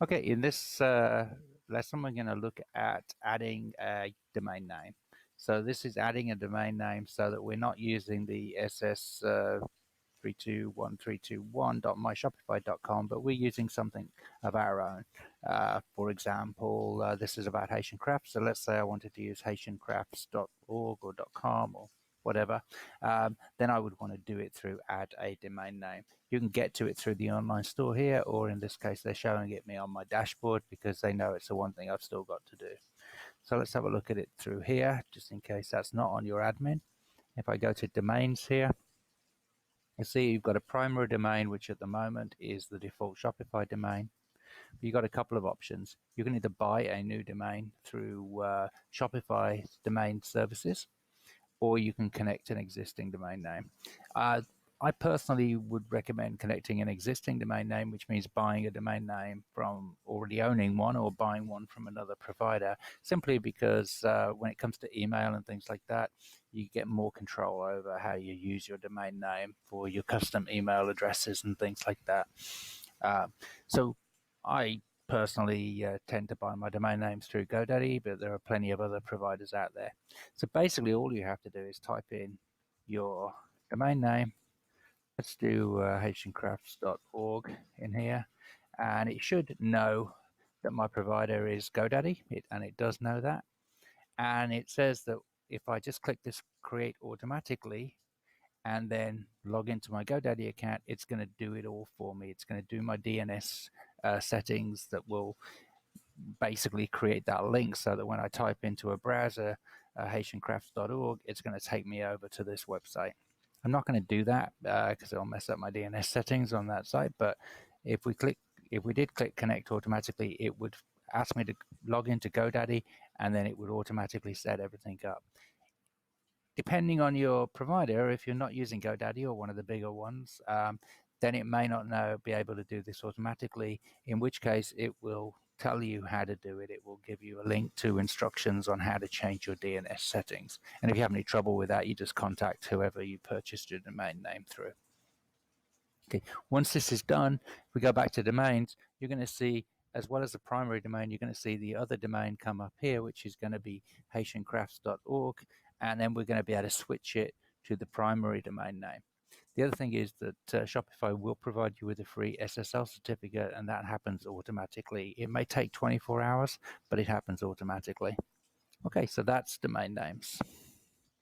Okay, in this lesson, we're going to look at adding a domain name. So this is adding a domain name so that we're not using the SS 321321.myshopify.com, but we're using something of our own. For example, this is about Haitian crafts. So let's say I wanted to use haitiancrafts.org or .com or whatever, then I would want to do it through add a domain name. You can get to it through the online store here, or in this case, they're showing it me on my dashboard because they know it's the one thing I've still got to do. So let's have a look at it through here, just in case that's not on your admin. If I go to domains here, you see you've got a primary domain, which at the moment is the default Shopify domain. You've got a couple of options. You can either buy a new domain through Shopify domain services, or you can connect an existing domain name. I personally would recommend connecting an existing domain name, which means buying a domain name from already owning one or buying one from another provider, simply because when it comes to email and things like that, you get more control over how you use your domain name for your custom email addresses and things like that. So I personally tend to buy my domain names through GoDaddy, but there are plenty of other providers out there. So basically all you have to do is type in your domain name. Let's do haitiancrafts.org in here, and it should know that my provider is GoDaddy, and it does know that. And it says that if I just click this create automatically and then log into my GoDaddy account, it's going to do it all for me. It's going to do my DNS settings that will basically create that link so that when I type into a browser, haitiancrafts.org, it's going to take me over to this website. I'm not going to do that because it'll mess up my DNS settings on that site. But if we did click connect automatically, it would ask me to log into GoDaddy, and then it would automatically set everything up. Depending on your provider, if you're not using GoDaddy or one of the bigger ones, then it may not be able to do this automatically, in which case it will tell you how to do it. It will give you a link to instructions on how to change your DNS settings. And if you have any trouble with that, you just contact whoever you purchased your domain name through. Okay, once this is done, if we go back to domains, you're going to see, as well as the primary domain, you're going to see the other domain come up here, which is going to be haitiancrafts.org, and then we're going to be able to switch it to the primary domain name. The other thing is that Shopify will provide you with a free SSL certificate, and that happens automatically. It may take 24 hours, but it happens automatically. Okay, so that's domain names.